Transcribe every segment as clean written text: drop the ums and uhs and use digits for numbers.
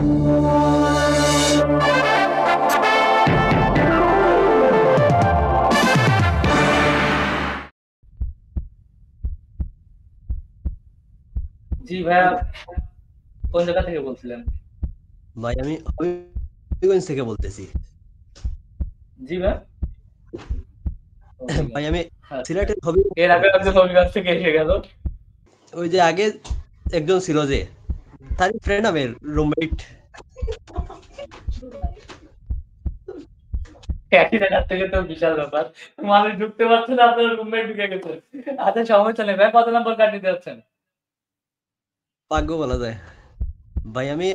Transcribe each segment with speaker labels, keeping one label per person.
Speaker 1: জি ভাইয়া, কোন জায়গা থেকে বলছিলেন?
Speaker 2: ভাই আমি হবিগঞ্জ থেকে বলতেছি।
Speaker 1: জি ভাই,
Speaker 2: ভাই
Speaker 1: হবিগঞ্জ।
Speaker 2: আমি
Speaker 1: আচ্ছা,
Speaker 2: সিলেটের হবিগঞ্জ
Speaker 1: এর
Speaker 2: থেকে
Speaker 1: আগে একজন
Speaker 2: বলতেছি।
Speaker 1: হবিগঞ্জ থেকে এসে গেল।
Speaker 2: ওই যে আগে একজন ছিল যে তার ফ্রেন্ড আমার রুমমেট।
Speaker 1: একই জায়গার থেকে তো বিশাল ব্যাপার। মানুষ ঢুকতে পারছে না, আপনার রুমমেট ঢুকে গেছে। আচ্ছা, সমস্যা নেই ভাই, কত নম্বর কার্ড নিতে যাচ্ছেন?
Speaker 2: ভাগ্য বলা যায়। ভাই আমি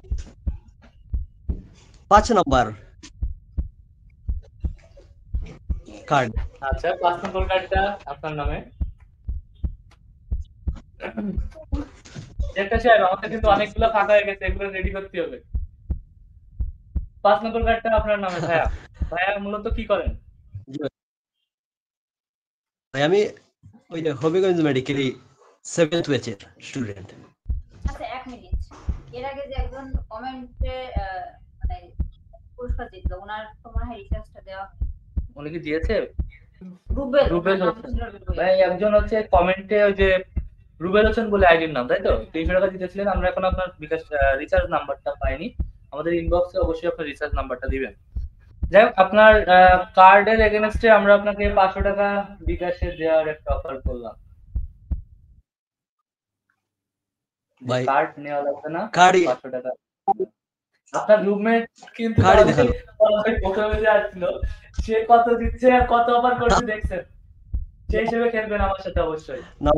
Speaker 2: 5 নাম্বার কার্ড।
Speaker 1: আচ্ছা, ৫ নম্বর কার্ডটা আপনার নামে। একটা সাহেব, আমাদের কিন্তু অনেকগুলো ফাঁকা হয়ে গেছে, এগুলো রেডি করতে হবে। ৫ নম্বর কার্ডটা আপনার নামে ভাইয়া। ভাইয়া মূলত কি করেন?
Speaker 2: ভাই আমি ওই যে হবিগঞ্জ মেডিকেলি 7th ব্যাচের স্টুডেন্ট।
Speaker 3: আচ্ছা, ১ মিনিট। এর আগে যে একজন কমেন্টে মানে পুরস্কার জিতলো, উনার তো মনে হয় রিচার্জটা দেওয়া হয়নি।
Speaker 1: উনি কি দিয়েছে?
Speaker 3: রুবেল,
Speaker 1: রুবেল
Speaker 3: ওনার নাম
Speaker 1: হোসেন।
Speaker 3: ছিল রুবেল।
Speaker 1: ভাই একজন হচ্ছে কমেন্টে ওই যে রুবেল হোসেন বলে আইডির নাম, তাই তো? ৩০০ টাকা দিতেছিলেন। আমরা এখন আপনার বিকাশ রিচার্জ নাম্বারটা পাইনি। আমাদের ইনবক্সে অবশ্যই আপনার রিচার্জ নাম্বারটা দিবেন। যাই হোক, আপনার কার্ডের এগেনস্টে আমরা আপনাকে ৫০০ টাকা বিকাশে দেওয়ার একটা অফার করলাম। যে
Speaker 2: ভাই
Speaker 1: কার্ড নেওয়া লাগবে না,
Speaker 2: কার্ডই
Speaker 1: ৫০০ টাকা। আপনার রুমমেট কিন্তু
Speaker 2: কার্ডই
Speaker 1: তাহলে
Speaker 2: দেখালো।
Speaker 1: প্রথমে যে আসছিল, সে কত দিচ্ছে আর কত অফার করছে দেখছেন। সেই হিসেবে খেলবেন আমার সাথে অবশ্যই।
Speaker 2: না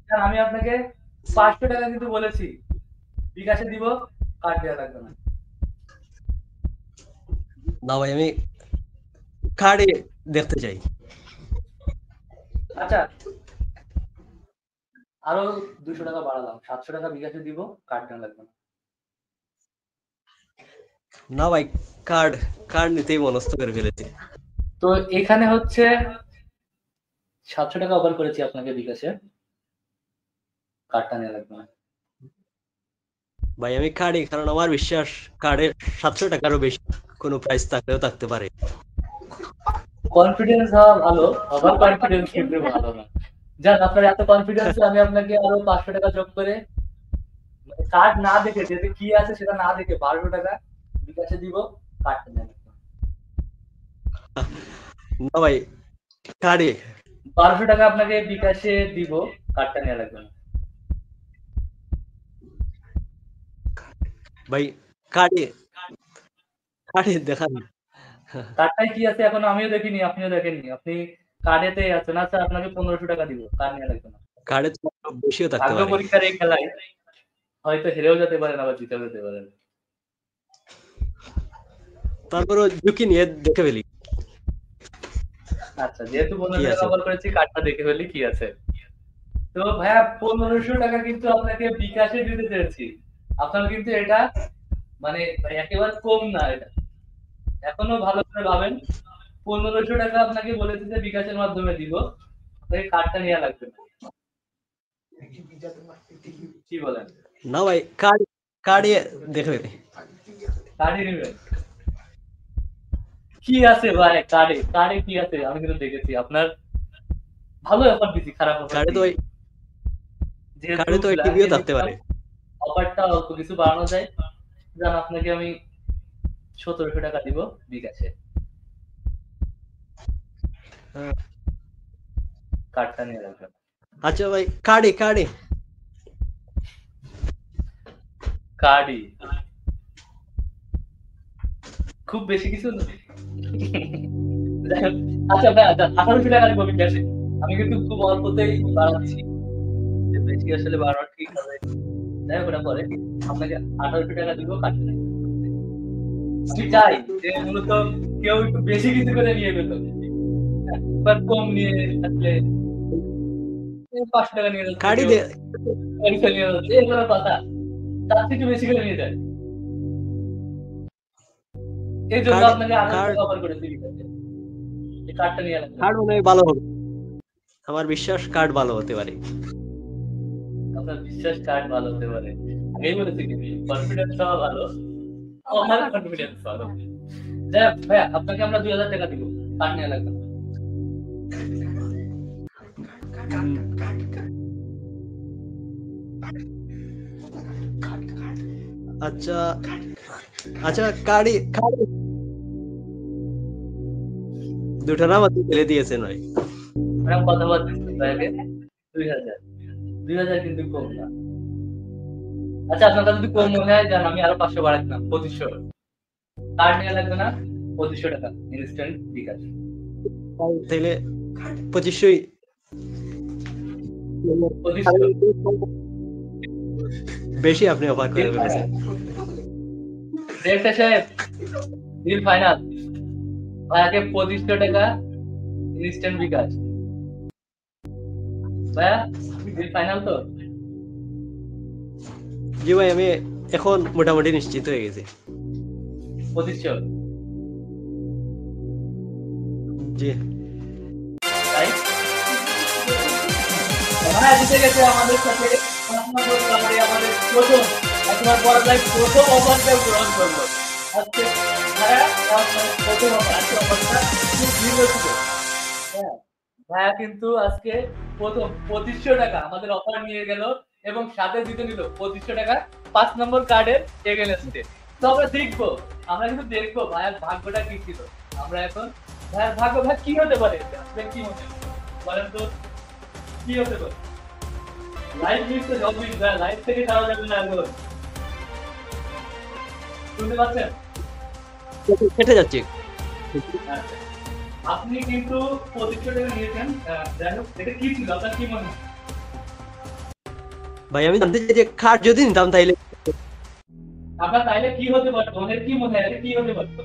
Speaker 1: কারণ আমি আপনাকে ৫০০ টাকা কিন্তু বলেছি, বিকাশে দিব, কার্ড দেওয়া লাগবে না।
Speaker 2: না ভাই আমি কার্ডই দেখতে চাই।
Speaker 1: আচ্ছা, আরো ২০০ টাকা বাড়ালাম, ৭০০ টাকা বিকাশে দিব, কার্ড দেওয়া লাগবে না।
Speaker 2: না ভাই কার্ড কার্ড নিতেই মনস্থ করে ফেলেছি।
Speaker 1: তো এখানে হচ্ছে ৭০০ টাকা অফার করেছি আপনাকে বিকাশে, কার্ডটা নেওয়া লাগবে না।
Speaker 2: ভাই আমি কার্ডই, কারণ আমার বিশ্বাস কার্ডে 700 টাকারও বেশি কোনো প্রাইস থাকলেও থাকতে পারে।
Speaker 1: কনফিডেন্স হওয়া ভালো, ওভার কনফিডেন্স কিন্তু ভালো না। যান, আপনার এত কনফিডেন্স, আমি আপনাকে আরো ৫০০ টাকা যোগ করে, কার্ড না দেখে, যেতে কি আছে সেটা না দেখে ১২০০ টাকা বিকাশে দিব, কার্ডটা নেওয়া লাগবে না।
Speaker 2: না ভাই কার্ডই।
Speaker 1: ১২০০ টাকা আপনাকে বিকাশে দিব, কার্ডটা নেওয়া লাগবে না।
Speaker 2: ভাই কার্ডই কার্ডই দেখান।
Speaker 1: কার্ডটায় কি আছে এখনো আমিও দেখিনি, আপনিও দেখেননি। আপনি কার্ডেতেই আছেন। আচ্ছা, আপনাকে ১৫০০ টাকা দিব, কার্ড নেওয়া লাগবে না।
Speaker 2: কার্ডে তো বেশিও থাকতে
Speaker 1: ভাগ্য
Speaker 2: পারে।
Speaker 1: পরীক্ষার এই খেলায় হয়তো হেরেও যেতে পারেন, আবার জিতেও যেতে পারেন।
Speaker 2: তারপরও ঝুঁকি নিয়ে দেখে ফেলি
Speaker 1: আচ্ছা, যেহেতু
Speaker 2: কি
Speaker 1: ১৫০০ টাকা
Speaker 2: আছে।
Speaker 1: অফার করেছি, কার্ডটা দেখে ফেললি কি আছে। তো ভাইয়া, ১৫০০ টাকা কিন্তু আপনাকে বিকাশে দিতে চেয়েছি। আপনার কিন্তু এটা মানে একেবারে কম না এটা। এখনো ভালো করে ভাবেন। ১৫০০ টাকা আপনাকে বলেছি যে বিকাশের মাধ্যমে দিব, আপনাকে কার্ডটা নেওয়া লাগবে না। কি বলেন?
Speaker 2: না ভাই কার্ড কার্ডই দেখে ফেলি।
Speaker 1: কার্ডই নেবেন? কি আছে ভাই কার্ডে? কার্ডে কি আছে? আমি কিন্তু দেখেছি আপনার ভালো অফার দিছি, খারাপ অফার
Speaker 2: কার্ডে তো
Speaker 1: দিই।
Speaker 2: ভাই
Speaker 1: যেহেতু
Speaker 2: কার্ডে তো ভাই টিভিও
Speaker 1: ব্ল্যাঙ্কে
Speaker 2: থাকতে
Speaker 1: দিচ্ছিলাম,
Speaker 2: পারে।
Speaker 1: অফারটা অল্প কিছু বাড়ানো যায়। জান, আপনাকে আমি ১৭০০ টাকা দিব বিকাশে,
Speaker 2: হ্যাঁ।
Speaker 1: কার্ডটা নিয়ে রাখবেন।
Speaker 2: আচ্ছা ভাই কার্ডই কার্ডই।
Speaker 1: কার্ডই? খুব বেশি কিছু না। যাই হোক, আচ্ছা ভাই, ১৮০০ টাকা দিব বিকাশে। আমি কিন্তু খুব অল্পতেই বাড়াচ্ছি, যে বেশি আসলে বাড়ানো ঠিক হবে। যাই হোক, ওটা পরে। আপনাকে ১৮০০ টাকা দিব, কার্ডটা নিয়ে রাখবেন। আমি চাই যে মূলত কেউ একটু বেশি কিছু করে নিয়ে পেত, এবার কম নিয়ে আসলে ৫০০ টাকা নিয়ে যাচ্ছে,
Speaker 2: কার্ডই
Speaker 1: কেউ
Speaker 2: দে।
Speaker 1: ১০০ নিয়ে যাচ্ছে, এ কোনো কথা? তার থেকে একটু বেশি করে নিয়ে যায়। এই জন্য
Speaker 2: কার্ড
Speaker 1: আপনাকে ১৮০০
Speaker 2: কার্ড
Speaker 1: টাকা অফার করেছি বিকাশে। এই কার্ডটা নিয়ে রাখবেন।
Speaker 2: কার্ড মনে হয় ভালো হবে। আমার বিশ্বাস কার্ড ভালো হতে পারে।
Speaker 1: আপনার বিশ্বাস কার্ড ভালো হতে পারে। আগেই বলেছি কিন্তু কনফিডেন্স হওয়া ভালো, ওভার কনফিডেন্স। যাই হোক ভাইয়া, আপনাকে আমরা 2000 টাকা দিব, কার্ড নেওয়া লাগবে না।
Speaker 2: আচ্ছা আচ্ছা, কার্ডই দুটো নাম আপনি ফেলে দিয়েছেন ভাই।
Speaker 1: এরকম কথা বলতেছি ভাইয়াকে 2000, 2000 কিন্তু কম না। আচ্ছা আপনার কাছে যদি কম মনে হয় যান, আমি আরো 500 বাড়াই দিলাম, 2500। কার্ড নেওয়া লাগবে না, 2500 টাকা ইনস্ট্যান্ট বিকাশ।
Speaker 2: তাইলে 2500 বেশি আপনি অফার করে ফেলেছেন।
Speaker 1: ডিরেক্টর সাহেব, ডিল ফাইনাল। ভাইয়াকে 2500 টাকা ইনস্ট্যান্ট বিকাশ। ভাইয়া ডিল ফাইনাল তো?
Speaker 2: জি ভাই, আমি এখন মোটামুটি নিশ্চিত হয়ে গেছি।
Speaker 1: 2500
Speaker 2: জি
Speaker 1: তাই ভাইয়া জিতে গেছে আমাদের সাথে। আমাদের প্রথম, একবার বলা যায় প্রথম অফারটা গ্রহণ করলো আজকে ভাইয়া। প্রথম অফার, আজকে অফারটা খুব ভিন্ন ছিল। হ্যাঁ, ভাইয়া কিন্তু আজকে প্রথম 2500 টাকা আমাদের অফার নিয়ে গেল এবং সাথে দিতে নিল 2500 টাকা 5 নম্বর কার্ডের এগেনস্টে। তো আমরা কিন্তু দেখবো ভাইয়ার ভাগ্যটা কি ছিল। আমরা এখন ভাইয়ার ভাগ্য ভাই কি হতে পারে, আপনার কি মনে হয় বলেন তো, কি হতে পারে? লাইভ মিস তো জব মিস, ভাই লাইভ থেকে ছাড়া যাবে না এখন। শুনতে পাচ্ছেন?
Speaker 2: কেটে যাচ্ছে।
Speaker 1: আচ্ছা, আপনি কিন্তু 2500 টাকা নিয়েছেন। যাই হোক, এটা কি ছিল আপনার কি মনে হয়?
Speaker 2: ভাই আমি জানতে চাই যে কার্ড যদি নিতাম তাইলে
Speaker 1: আপনার তাইলে কি হতে পারতো, আমাদের কি মনে হয় কি হতে পারতো?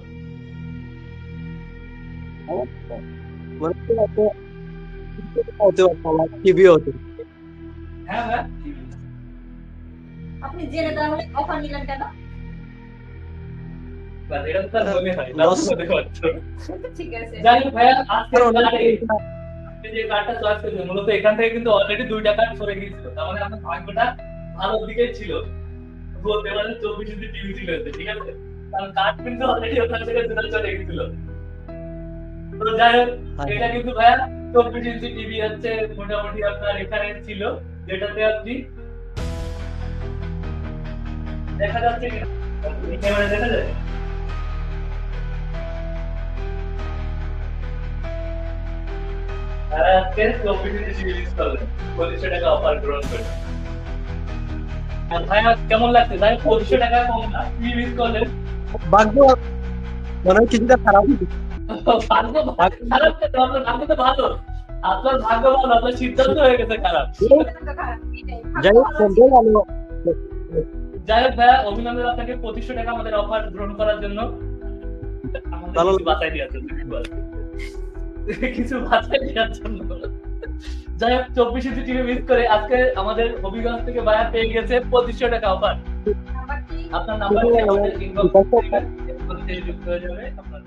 Speaker 2: টিভি হতো।
Speaker 1: হ্যাঁ হ্যাঁ,
Speaker 3: আপনি জেনে তাহলে অফার নিলেন কেন?
Speaker 1: এটা তো তার মনে হয়, লস হতে পারতো।
Speaker 3: ঠিক আছে,
Speaker 1: যাই হোক ভাইয়া, আজকে আপনি যে কার্ডটা চয়েস করেছেন, মূলত এখান থেকে কিন্তু অলরেডি 2টা কার্ড সরে গিয়েছিল। তার মানে আপনার ভাগ্যটা ভালোর দিকেই ছিল, বলতে পারেন 24 ইঞ্চি টিভি ছিল এতে, ঠিক আছে? কারণ কার্ড কিন্তু অলরেডি ওখান থেকে চলে গিয়েছিল। তো যাই হোক, এটা কিন্তু ভাইয়া 24 ইঞ্চি টিভি হচ্ছে মোটামুটি আপনার এখানে ছিল, যেটাতে আপনি দেখা যাচ্ছে কিনা ক্যামেরা দেখা যায়। আর আজকে 24 ইঞ্চি টিভি ইউজ করলেন, 2500 টাকা অফার গ্রহণ করে। আর ভাইয়া কেমন লাগছে? ভাই 2500 টাকা কম না, টিভি ইউজ করলেন।
Speaker 2: ভাগ্য মনে হয় কিছুটা খারাপ।
Speaker 1: ভাগ্য খারাপ কেন? আপনার ভাগ্য তো ভালো। আপনার ভাগ্য ভালো, আপনার সিদ্ধান্ত হয়ে গেছে খারাপ।
Speaker 2: যাই হোক,
Speaker 1: যাই হোক ভাইয়া, অভিনন্দন আপনাকে 2500 টাকা আমাদের অফার গ্রহণ করার জন্য। আমাদের কিছু বাঁচাই দেওয়ার জন্য, কিছু বাঁচাই দেওয়ার জন্য। যাই হোক, 24 ইঞ্চি টিভি মিস করে আজকে আমাদের হবিগঞ্জ থেকে ভাইয়া পেয়ে গেছে 2500 টাকা অফার। আপনার নাম্বার যুক্ত হয়ে যাবে, আপনার